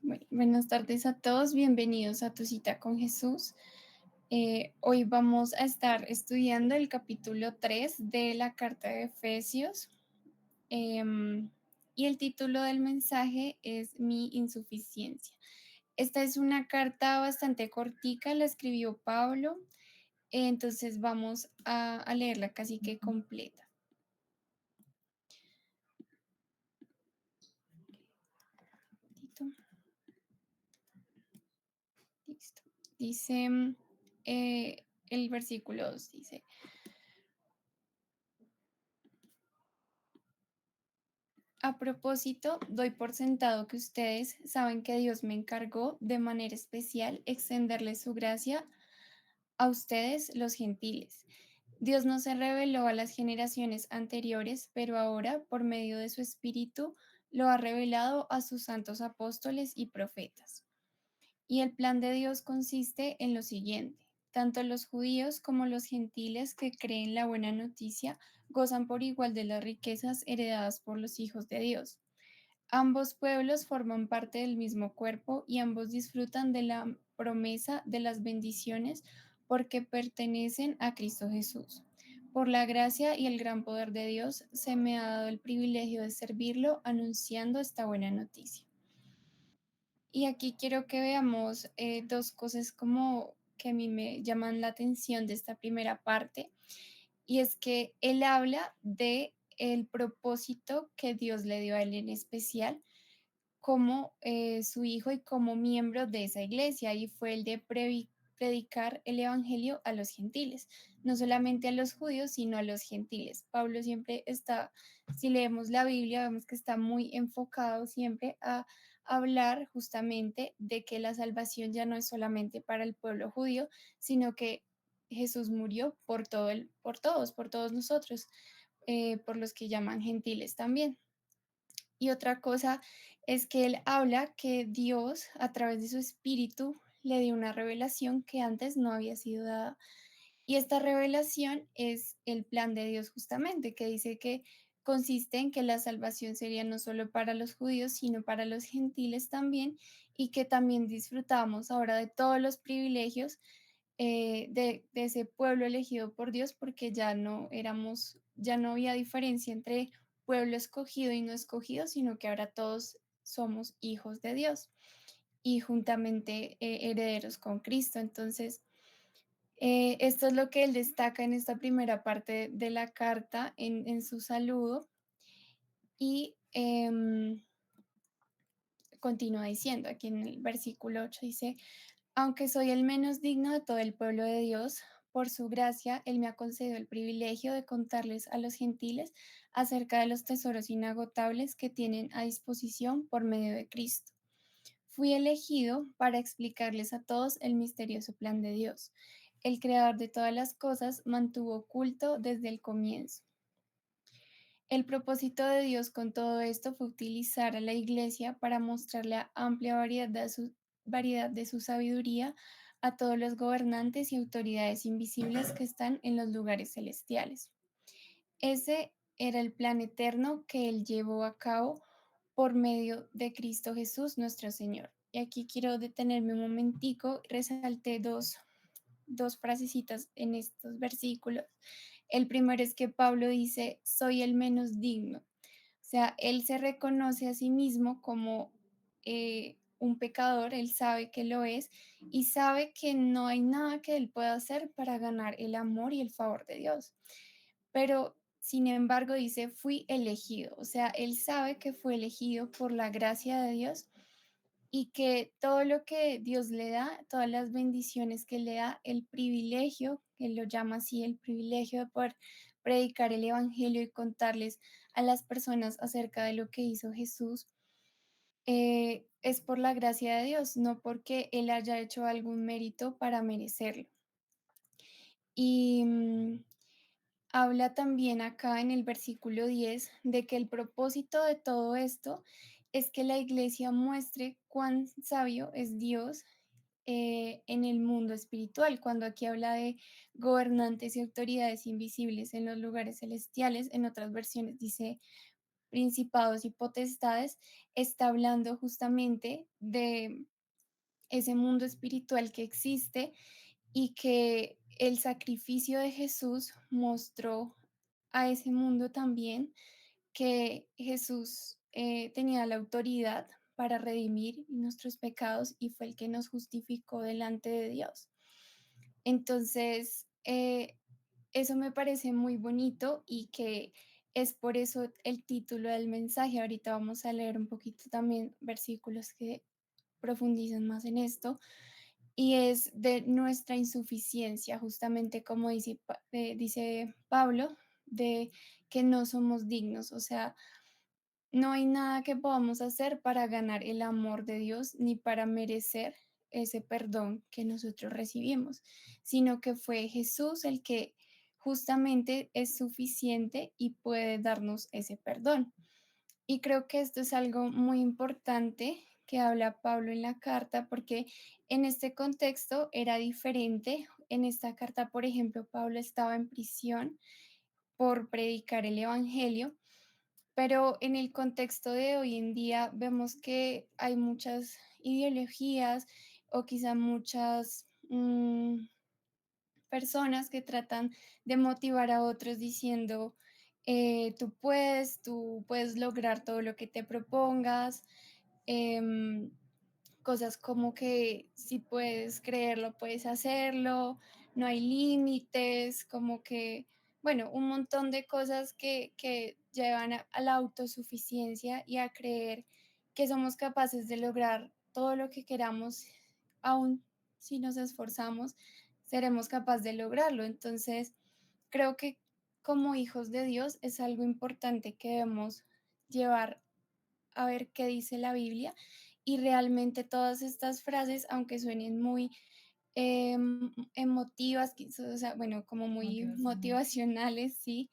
Buenas tardes a todos, bienvenidos a Tu Cita con Jesús. Hoy vamos a estar estudiando el capítulo 3 de la carta de Efesios, em, y el título del mensaje es Mi insuficiencia. Esta es una carta bastante cortica, la escribió Pablo, entonces vamos a leerla casi que completa. Listo. Dice, el versículo 2 dice: A propósito, doy por sentado que ustedes saben que Dios me encargó de manera especial extenderles su gracia a ustedes, los gentiles. Dios no se reveló a las generaciones anteriores, pero ahora, por medio de su Espíritu, lo ha revelado a sus santos apóstoles y profetas. Y el plan de Dios consiste en lo siguiente: tanto los judíos como los gentiles que creen la buena noticia gozan por igual de las riquezas heredadas por los hijos de Dios. Ambos pueblos forman parte del mismo cuerpo y ambos disfrutan de la promesa de las bendiciones porque pertenecen a Cristo Jesús. Por la gracia y el gran poder de Dios se me ha dado el privilegio de servirlo anunciando esta buena noticia. Y aquí quiero que veamos dos cosas como que a mí me llaman la atención de esta primera parte, y es que él habla de el propósito que Dios le dio a él en especial como su hijo y como miembro de esa iglesia, y fue el de predicar el evangelio a los gentiles, no solamente a los judíos, sino a los gentiles. Pablo siempre está, si leemos la Biblia, vemos que está muy enfocado siempre a hablar justamente de que la salvación ya no es solamente para el pueblo judío, sino que Jesús murió por por todos nosotros, por los que llaman gentiles también. Y otra cosa es que él habla que Dios, a través de su espíritu, le dio una revelación que antes no había sido dada. Y esta revelación es el plan de Dios justamente, que dice que consiste en que la salvación sería no solo para los judíos, sino para los gentiles también, y que también disfrutamos ahora de todos los privilegios de ese pueblo elegido por Dios, porque ya no había diferencia entre pueblo escogido y no escogido, sino que ahora todos somos hijos de Dios y juntamente herederos con Cristo. Entonces, esto es lo que él destaca en esta primera parte de la carta, en su saludo, y continúa diciendo aquí en el versículo 8, dice: Aunque soy el menos digno de todo el pueblo de Dios, por su gracia, Él me ha concedido el privilegio de contarles a los gentiles acerca de los tesoros inagotables que tienen a disposición por medio de Cristo. Fui elegido para explicarles a todos el misterioso plan de Dios. El creador de todas las cosas mantuvo oculto desde el comienzo. El propósito de Dios con todo esto fue utilizar a la Iglesia para mostrar la amplia variedad de su sabiduría a todos los gobernantes y autoridades invisibles que están en los lugares celestiales. Ese era el plan eterno que Él llevó a cabo por medio de Cristo Jesús, nuestro Señor. Y aquí quiero detenerme un momentico, resalté dos frasecitas en estos versículos. El primero es que Pablo dice: soy el menos digno. O sea, él se reconoce a sí mismo como un pecador, él sabe que lo es y sabe que no hay nada que él pueda hacer para ganar el amor y el favor de Dios. Pero, sin embargo, dice: fui elegido. O sea, él sabe que fue elegido por la gracia de Dios y que todo lo que Dios le da, todas las bendiciones que le da, el privilegio, él lo llama así, el privilegio de poder predicar el Evangelio y contarles a las personas acerca de lo que hizo Jesús, es por la gracia de Dios, no porque él haya hecho algún mérito para merecerlo. Y habla también acá en el versículo 10 de que el propósito de todo esto es que la iglesia muestre cuán sabio es Dios en el mundo espiritual. Cuando aquí habla de gobernantes y autoridades invisibles en los lugares celestiales, en otras versiones dice principados y potestades, está hablando justamente de ese mundo espiritual que existe y que el sacrificio de Jesús mostró a ese mundo también que Jesús tenía la autoridad para redimir nuestros pecados y fue el que nos justificó delante de Dios. Entonces, eso me parece muy bonito y que es por eso el título del mensaje. Ahorita vamos a leer un poquito también versículos que profundizan más en esto, y es de nuestra insuficiencia, justamente como dice Pablo, de que no somos dignos, o sea, no hay nada que podamos hacer para ganar el amor de Dios ni para merecer ese perdón que nosotros recibimos, sino que fue Jesús el que justamente es suficiente y puede darnos ese perdón. Y creo que esto es algo muy importante que habla Pablo en la carta, porque en este contexto era diferente. En esta carta, por ejemplo, Pablo estaba en prisión por predicar el Evangelio, pero en el contexto de hoy en día vemos que hay muchas ideologías o quizá muchas personas que tratan de motivar a otros diciendo, tú puedes lograr todo lo que te propongas. em, Cosas como que si puedes creerlo, puedes hacerlo, no hay límites, como que, bueno, un montón de cosas que llevan a la autosuficiencia y a creer que somos capaces de lograr todo lo que queramos, aun si nos esforzamos, seremos capaces de lograrlo. Entonces, creo que como hijos de Dios es algo importante que debemos llevar a ver qué dice la Biblia y realmente todas estas frases, aunque suenen muy emotivas, o sea, bueno, como muy Motivacional. motivacionales, sí,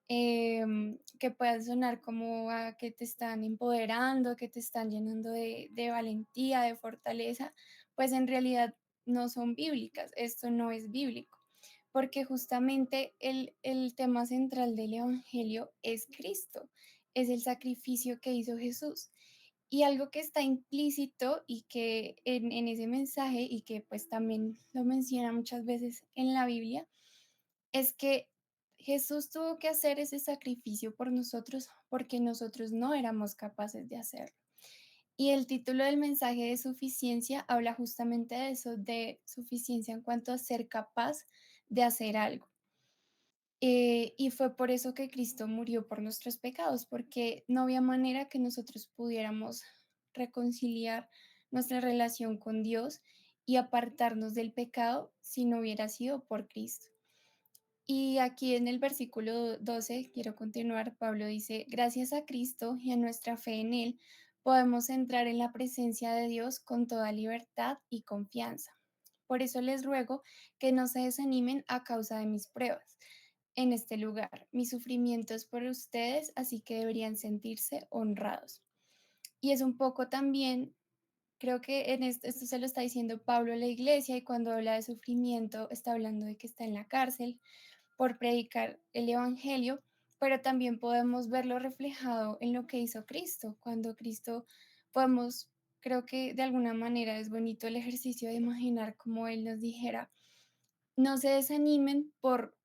que puedan sonar como a que te están empoderando, que te están llenando de valentía, de fortaleza, pues en realidad no son bíblicas, esto no es bíblico, porque justamente el tema central del Evangelio es Cristo, es el sacrificio que hizo Jesús. Y algo que está implícito y que en ese mensaje y que pues también lo menciona muchas veces en la Biblia, es que Jesús tuvo que hacer ese sacrificio por nosotros porque nosotros no éramos capaces de hacerlo. Y el título del mensaje de suficiencia habla justamente de eso, de suficiencia en cuanto a ser capaz de hacer algo. Y fue por eso que Cristo murió por nuestros pecados, porque no había manera que nosotros pudiéramos reconciliar nuestra relación con Dios y apartarnos del pecado si no hubiera sido por Cristo. Y aquí en el versículo 12 quiero continuar, Pablo dice, gracias a Cristo y a nuestra fe en Él, podemos entrar en la presencia de Dios con toda libertad y confianza. Por eso les ruego que no se desanimen a causa de mis pruebas en este lugar. Mi sufrimiento es por ustedes, así que deberían sentirse honrados. Y es un poco también, creo que en esto se lo está diciendo Pablo a la iglesia y cuando habla de sufrimiento está hablando de que está en la cárcel por predicar el Evangelio, pero también podemos verlo reflejado en lo que hizo Cristo. Cuando Cristo podemos, creo que de alguna manera es bonito el ejercicio de imaginar como Él nos dijera, no se desanimen por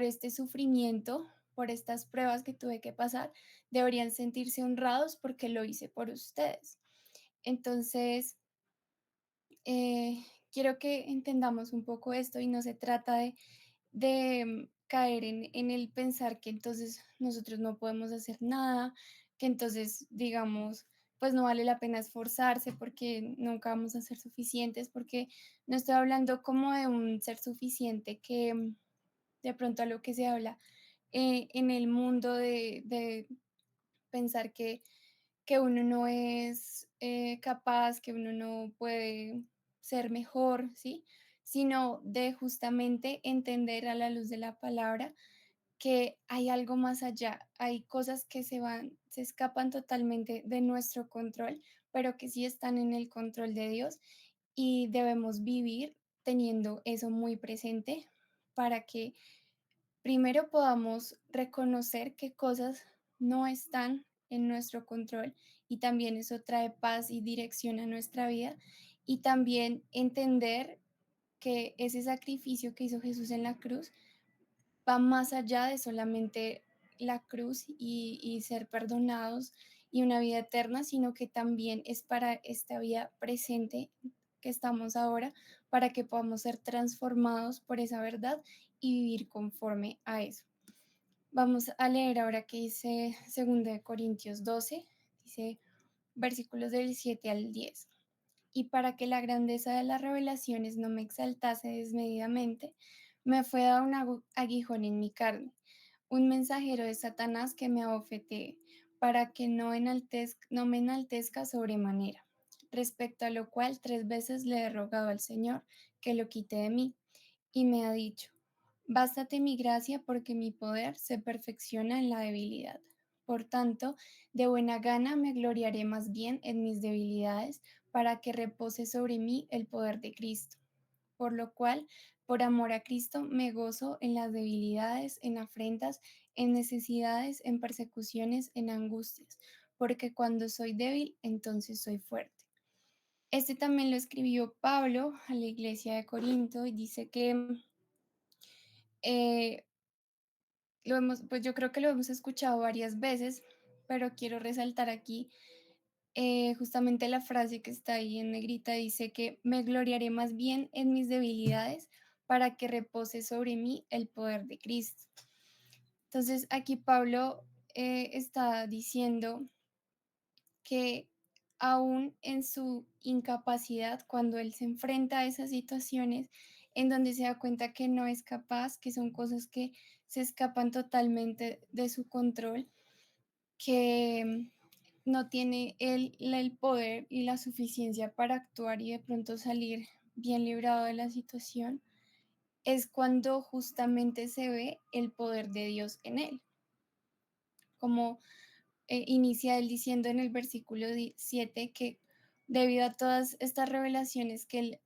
este sufrimiento, por estas pruebas que tuve que pasar, deberían sentirse honrados porque lo hice por ustedes. Entonces, quiero que entendamos un poco esto y no se trata de caer en el pensar que entonces nosotros no podemos hacer nada, que entonces, digamos, pues no vale la pena esforzarse porque nunca vamos a ser suficientes, porque no estoy hablando como de un ser suficiente que de pronto a lo que se habla en el mundo de pensar que uno no es capaz, que uno no puede ser mejor, ¿sí? Sino de justamente entender a la luz de la palabra que hay algo más allá, hay cosas que se escapan totalmente de nuestro control, pero que sí están en el control de Dios y debemos vivir teniendo eso muy presente para que primero podamos reconocer qué cosas no están en nuestro control y también eso trae paz y dirección a nuestra vida y también entender que ese sacrificio que hizo Jesús en la cruz va más allá de solamente la cruz y ser perdonados y una vida eterna, sino que también es para esta vida presente que estamos ahora, para que podamos ser transformados por esa verdad y vivir conforme a eso. Vamos a leer ahora que dice 2 Corintios 12, dice versículos del 7 al 10. Y para que la grandeza de las revelaciones no me exaltase desmedidamente, me fue dado un aguijón en mi carne, un mensajero de Satanás que me abofetee, para que no me enaltezca sobremanera. Respecto a lo cual 3 veces le he rogado al Señor que lo quite de mí, y me ha dicho: bástate mi gracia, porque mi poder se perfecciona en la debilidad. Por tanto, de buena gana me gloriaré más bien en mis debilidades, para que repose sobre mí el poder de Cristo. Por lo cual, por amor a Cristo, me gozo en las debilidades, en afrentas, en necesidades, en persecuciones, en angustias, porque cuando soy débil, entonces soy fuerte. Este también lo escribió Pablo a la iglesia de Corinto y dice que eh, pues yo creo que lo hemos escuchado varias veces, pero quiero resaltar aquí justamente la frase que está ahí en negrita, dice que me gloriaré más bien en mis debilidades, para que repose sobre mí el poder de Cristo. Entonces aquí Pablo está diciendo que aún en su incapacidad, cuando él se enfrenta a esas situaciones en donde se da cuenta que no es capaz, que son cosas que se escapan totalmente de su control, que no tiene el poder y la suficiencia para actuar y de pronto salir bien librado de la situación, es cuando justamente se ve el poder de Dios en él. Como inicia él diciendo en el versículo 7 que debido a todas estas revelaciones que él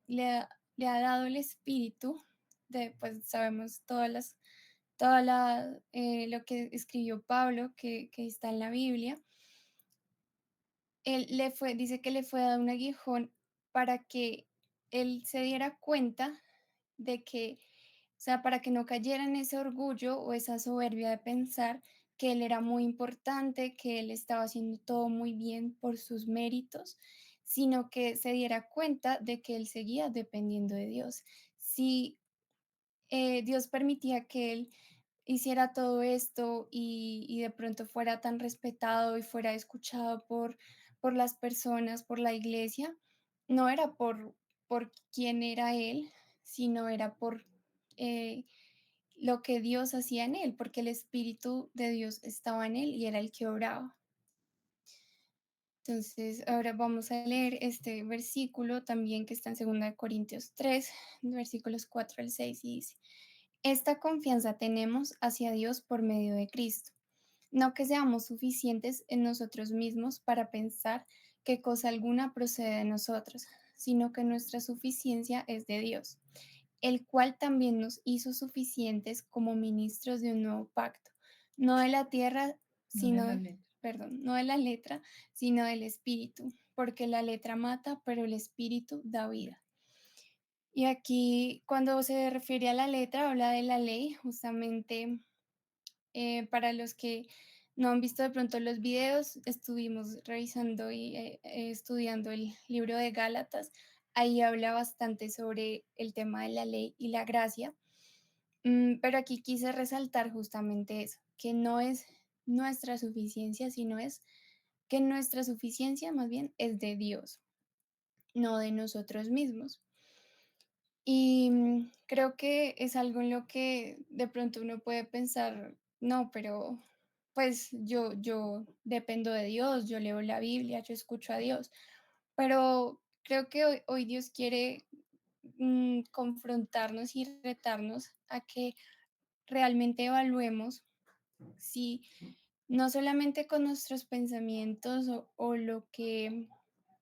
le ha dado el Espíritu, pues sabemos lo que escribió Pablo, que está en la Biblia, dice que le fue dado un aguijón para que él se diera cuenta de que, o sea, para que no cayera en ese orgullo o esa soberbia de pensar que él era muy importante, que él estaba haciendo todo muy bien por sus méritos, sino que se diera cuenta de que él seguía dependiendo de Dios. Si Dios permitía que él hiciera todo esto y de pronto fuera tan respetado y fuera escuchado por las personas, por la iglesia, no era por quién era él, sino era por eh, lo que Dios hacía en él, porque el Espíritu de Dios estaba en él y era el que obraba. Entonces, ahora vamos a leer este versículo también que está en 2 Corintios 3, versículos 4 al 6 y dice: esta confianza tenemos hacia Dios por medio de Cristo, no que seamos suficientes en nosotros mismos para pensar que cosa alguna procede de nosotros, sino que nuestra suficiencia es de Dios, el cual también nos hizo suficientes como ministros de un nuevo pacto, no de la tierra, sino, perdón, no de la letra, sino del Espíritu, porque la letra mata, pero el Espíritu da vida. Y aquí, cuando se refiere a la letra, habla de la ley, justamente para los que no han visto de pronto los videos, estuvimos revisando y estudiando el libro de Gálatas. Ahí habla bastante sobre el tema de la ley y la gracia. Pero aquí quise resaltar justamente eso, que no es nuestra suficiencia, sino es que nuestra suficiencia más bien es de Dios, no de nosotros mismos. Y creo que es algo en lo que de pronto uno puede pensar, no, pero pues yo dependo de Dios, yo leo la Biblia, yo escucho a Dios, pero creo que hoy Dios quiere confrontarnos y retarnos a que realmente evaluemos si no solamente con nuestros pensamientos o lo que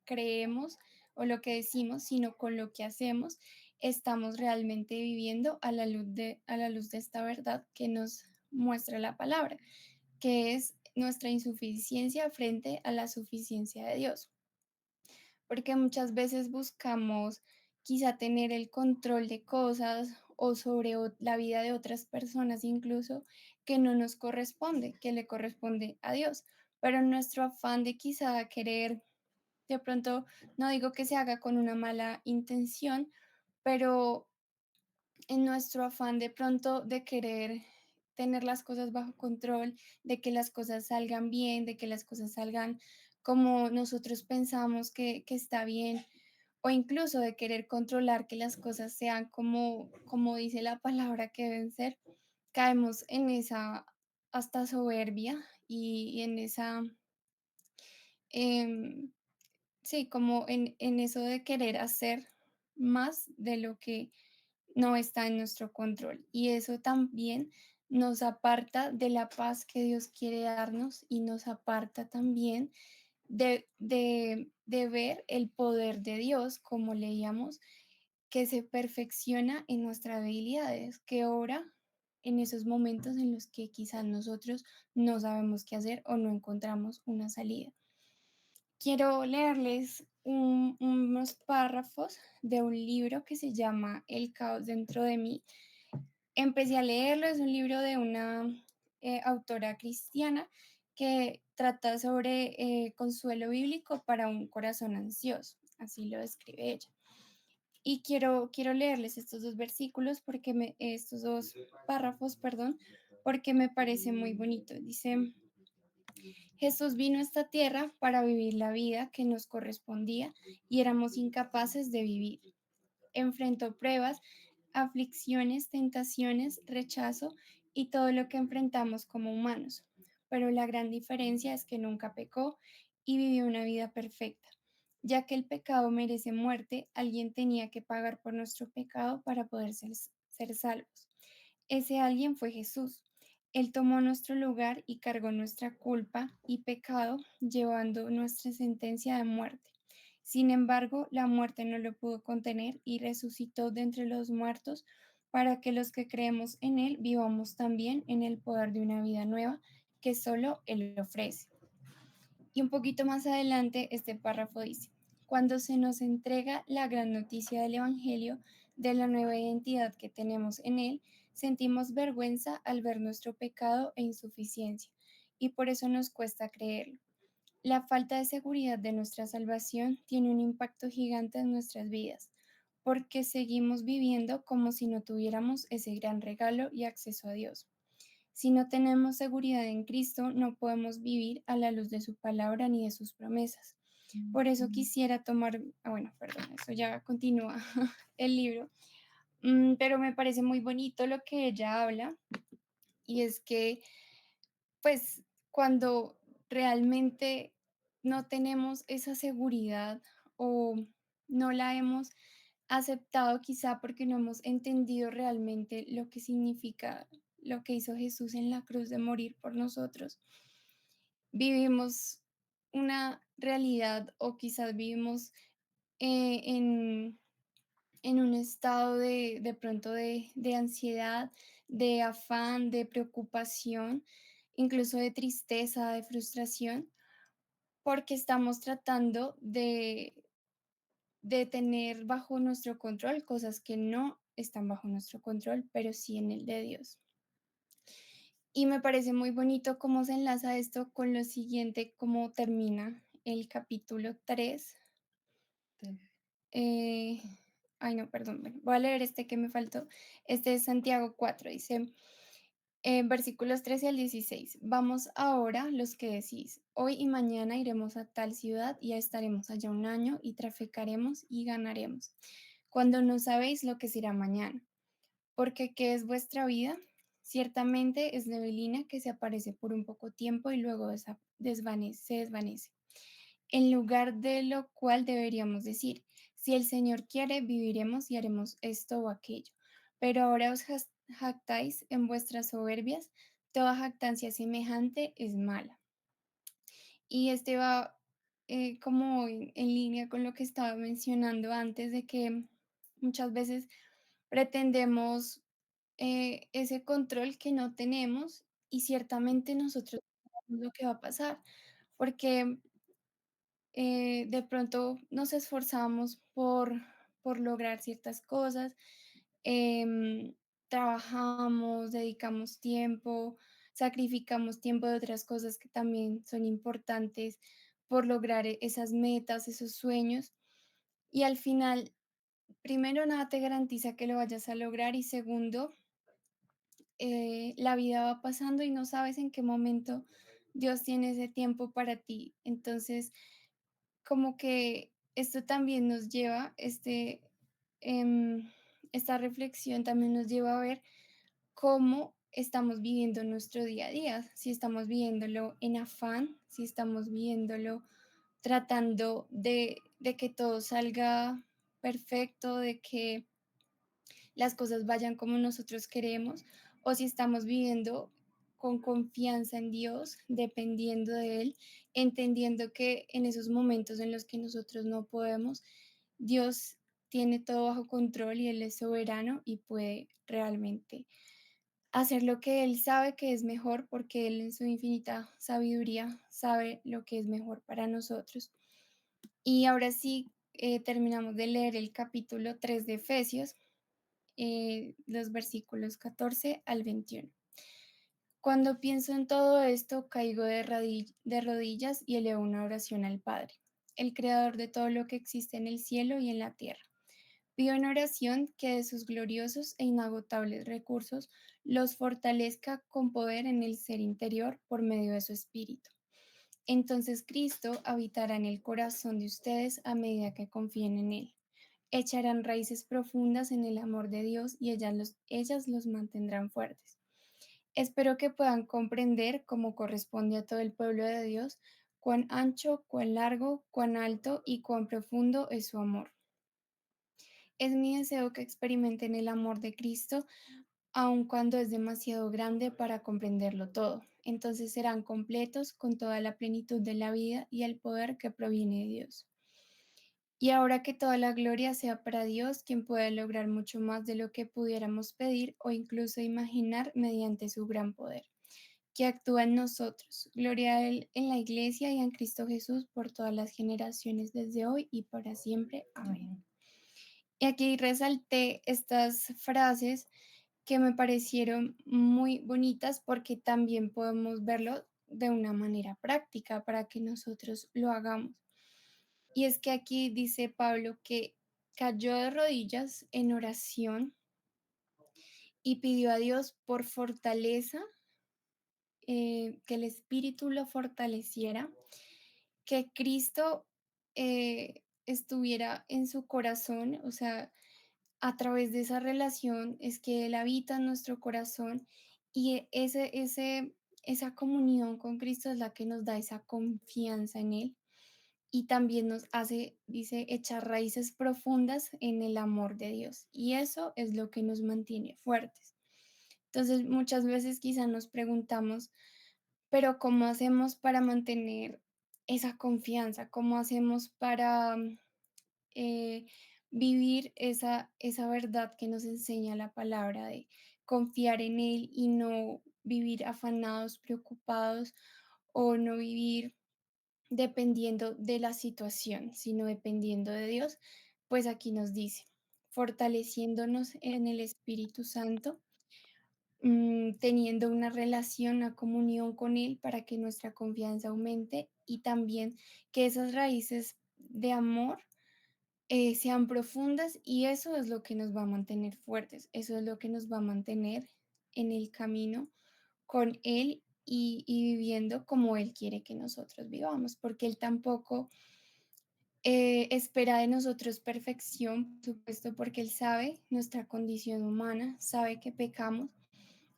creemos o lo que decimos, sino con lo que hacemos, estamos realmente viviendo a la luz de esta verdad que nos muestra la palabra. que es nuestra insuficiencia frente a la suficiencia de Dios, porque muchas veces buscamos quizá tener el control de cosas o sobre la vida de otras personas incluso que no nos corresponde, que le corresponde a Dios. Pero en nuestro afán de quizá querer, de pronto, no digo que se haga con una mala intención, pero en nuestro afán de pronto de querer tener las cosas bajo control, de que las cosas salgan bien, de que las cosas salgan como nosotros pensamos que está bien, o incluso de querer controlar que las cosas sean como dice la palabra que deben ser, caemos en esa hasta soberbia y en esa, em, sí, como en eso de querer hacer más de lo que no está en nuestro control. Y eso también nos aparta de la paz que Dios quiere darnos y nos aparta también de ver el poder de Dios, como leíamos, que se perfecciona en nuestras habilidades, que obra en esos momentos en los que quizás nosotros no sabemos qué hacer o no encontramos una salida. Quiero leerles unos párrafos de un libro que se llama El caos dentro de mí. Empecé a leerlo, es un libro de una autora cristiana que trata sobre consuelo bíblico para un corazón ansioso, así lo describe ella. Y quiero leerles estos dos versículos porque estos dos párrafos, perdón, porque me parece muy bonito. Dice, Jesús vino a esta tierra para vivir la vida que nos correspondía y éramos incapaces de vivir. Enfrentó pruebas, aflicciones, tentaciones, rechazo y todo lo que enfrentamos como humanos. Pero la gran diferencia es que nunca pecó y vivió una vida perfecta. Ya que el pecado merece muerte, alguien tenía que pagar por nuestro pecado para poder ser salvos. Ese alguien fue Jesús. Él tomó nuestro lugar y cargó nuestra culpa y pecado, llevando nuestra sentencia de muerte. Sin embargo, la muerte no lo pudo contener y resucitó de entre los muertos para que los que creemos en Él vivamos también en el poder de una vida nueva que solo Él ofrece. Y un poquito más adelante, este párrafo dice, cuando se nos entrega la gran noticia del Evangelio, de la nueva identidad que tenemos en Él, sentimos vergüenza al ver nuestro pecado e insuficiencia, y por eso nos cuesta creerlo. La falta de seguridad de nuestra salvación tiene un impacto gigante en nuestras vidas, porque seguimos viviendo como si no tuviéramos ese gran regalo y acceso a Dios. Si no tenemos seguridad en Cristo, no podemos vivir a la luz de su palabra ni de sus promesas. Por eso quisiera tomar, bueno, perdón, eso ya continúa el libro. Pero me parece muy bonito lo que ella habla y es que, pues, cuando realmente no tenemos esa seguridad o no la hemos aceptado quizá porque no hemos entendido realmente lo que significa lo que hizo Jesús en la cruz de morir por nosotros. Vivimos una realidad o quizás vivimos eh, en, en un estado de pronto de ansiedad, de afán, de preocupación, incluso de tristeza, de frustración, porque estamos tratando de tener bajo nuestro control cosas que no están bajo nuestro control, pero sí en el de Dios. Y me parece muy bonito cómo se enlaza esto con lo siguiente, cómo termina el capítulo 3. Eh, ay, no, perdón, bueno, voy a leer este que me faltó. Este es Santiago 4, dice, versículos 13 al 16. Vamos ahora los que decís, hoy y mañana iremos a tal ciudad y estaremos allá un año y traficaremos y ganaremos, cuando no sabéis lo que será mañana. Porque ¿qué es vuestra vida? Ciertamente es neblina que se aparece por un poco tiempo y luego se desvanece. En lugar de lo cual deberíamos decir, si el Señor quiere, viviremos y haremos esto o aquello. Pero ahora os jactáis en vuestras soberbias, toda jactancia semejante es mala. Y este va como en línea con lo que estaba mencionando antes de que muchas veces pretendemos ese control que no tenemos y ciertamente nosotros lo que va a pasar, porque de pronto nos esforzamos por lograr ciertas cosas, em, trabajamos, dedicamos tiempo, sacrificamos tiempo de otras cosas que también son importantes por lograr esas metas, esos sueños. Y al final, primero, nada te garantiza que lo vayas a lograr y segundo, la vida va pasando y no sabes en qué momento Dios tiene ese tiempo para ti. Entonces, como que esto también nos lleva, esta reflexión también nos lleva a ver cómo estamos viviendo nuestro día a día, si estamos viviéndolo en afán, si estamos viviéndolo tratando de que todo salga perfecto, de que las cosas vayan como nosotros queremos, o si estamos viviendo con confianza en Dios, dependiendo de Él, entendiendo que en esos momentos en los que nosotros no podemos, Dios tiene todo bajo control y Él es soberano y puede realmente hacer lo que Él sabe que es mejor, porque Él en su infinita sabiduría sabe lo que es mejor para nosotros. Y ahora sí, terminamos de leer el capítulo 3 de Efesios, los versículos 14 al 21. Cuando pienso en todo esto, caigo de rodillas y elevo una oración al Padre, el creador de todo lo que existe en el cielo y en la tierra. Pido en oración que de sus gloriosos e inagotables recursos los fortalezca con poder en el ser interior por medio de su Espíritu. Entonces Cristo habitará en el corazón de ustedes a medida que confíen en Él. Echarán raíces profundas en el amor de Dios y ellas los mantendrán fuertes. Espero que puedan comprender, como corresponde a todo el pueblo de Dios, cuán ancho, cuán largo, cuán alto y cuán profundo es su amor. Es mi deseo que experimenten el amor de Cristo, aun cuando es demasiado grande para comprenderlo todo. Entonces serán completos con toda la plenitud de la vida y el poder que proviene de Dios. Y ahora que toda la gloria sea para Dios, quien puede lograr mucho más de lo que pudiéramos pedir o incluso imaginar mediante su gran poder, que actúa en nosotros. Gloria a Él en la Iglesia y en Cristo Jesús por todas las generaciones desde hoy y para siempre. Amén. Y aquí resalté estas frases que me parecieron muy bonitas porque también podemos verlo de una manera práctica para que nosotros lo hagamos. Y es que aquí dice Pablo que cayó de rodillas en oración y pidió a Dios por fortaleza, que el Espíritu lo fortaleciera, que Cristo estuviera en su corazón, o sea, a través de esa relación es que Él habita en nuestro corazón y esa comunión con Cristo es la que nos da esa confianza en Él y también nos hace, dice, echar raíces profundas en el amor de Dios. Y eso es lo que nos mantiene fuertes. Entonces, muchas veces quizá nos preguntamos, pero ¿cómo hacemos para mantener esa confianza? ¿Cómo hacemos para eh, vivir esa verdad que nos enseña la palabra de confiar en Él y no vivir afanados, preocupados o no vivir dependiendo de la situación, sino dependiendo de Dios? Pues aquí nos dice, fortaleciéndonos en el Espíritu Santo, teniendo una relación, una comunión con Él para que nuestra confianza aumente y también que esas raíces de amor sean profundas y eso es lo que nos va a mantener fuertes, eso es lo que nos va a mantener en el camino con Él y viviendo como Él quiere que nosotros vivamos, porque Él tampoco espera de nosotros perfección, por supuesto, porque Él sabe nuestra condición humana, sabe que pecamos.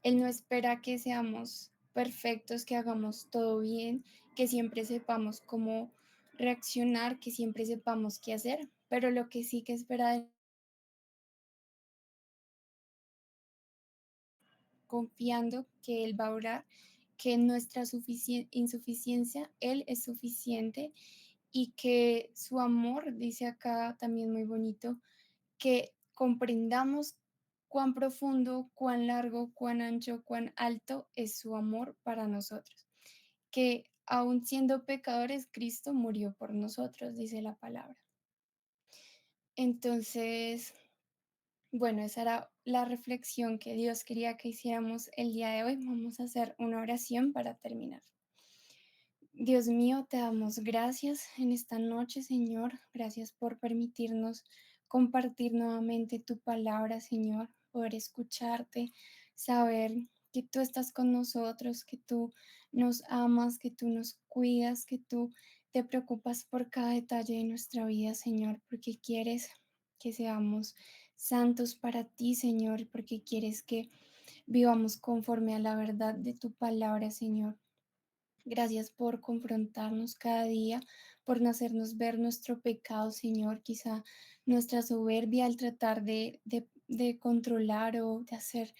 Él no espera que seamos perfectos, que hagamos todo bien, que siempre sepamos cómo reaccionar, que siempre sepamos qué hacer, pero lo que sí que espera de confiando que Él va a orar, que en nuestra insuficiencia Él es suficiente y que su amor, dice acá también muy bonito, que comprendamos cuán profundo, cuán largo, cuán ancho, cuán alto es su amor para nosotros. que aun siendo pecadores, Cristo murió por nosotros, dice la palabra. Entonces, bueno, esa era la reflexión que Dios quería que hiciéramos el día de hoy. Vamos a hacer una oración para terminar. Dios mío, te damos gracias en esta noche, Señor. Gracias por permitirnos compartir nuevamente tu palabra, Señor, poder escucharte, saber que tú estás con nosotros, que tú nos amas, que tú nos cuidas, que tú te preocupas por cada detalle de nuestra vida, Señor, porque quieres que seamos santos para ti, Señor, porque quieres que vivamos conforme a la verdad de tu palabra, Señor. Gracias por confrontarnos cada día, por no hacernos ver nuestro pecado, Señor, quizá nuestra soberbia al tratar de controlar o de hacer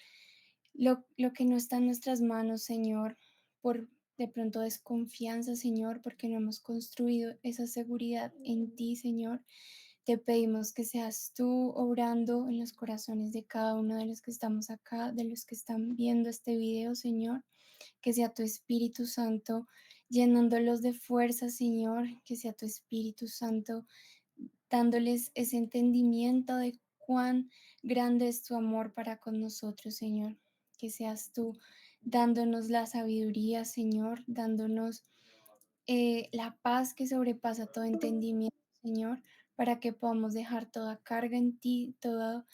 lo que no está en nuestras manos, Señor, por de pronto desconfianza, Señor, porque no hemos construido esa seguridad en ti, Señor. Te pedimos que seas tú obrando en los corazones de cada uno de los que estamos acá, de los que están viendo este video, Señor, que sea tu Espíritu Santo llenándolos de fuerza, Señor, que sea tu Espíritu Santo dándoles ese entendimiento de cuán grande es tu amor para con nosotros, Señor. Que seas tú dándonos la sabiduría, Señor, dándonos la paz que sobrepasa todo entendimiento, Señor, para que podamos dejar toda carga en ti, toda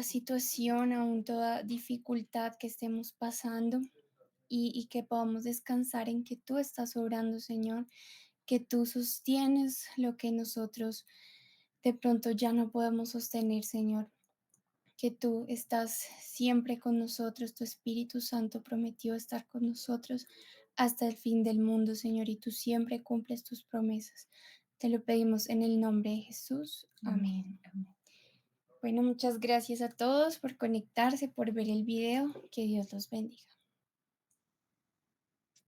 situación, aún toda dificultad que estemos pasando y que podamos descansar en que tú estás obrando, Señor, que tú sostienes lo que nosotros de pronto ya no podemos sostener, Señor, que tú estás siempre con nosotros, tu Espíritu Santo prometió estar con nosotros hasta el fin del mundo, Señor, y tú siempre cumples tus promesas. Te lo pedimos en el nombre de Jesús. Amén. Amén, amén. Bueno, muchas gracias a todos por conectarse, por ver el video. Que Dios los bendiga.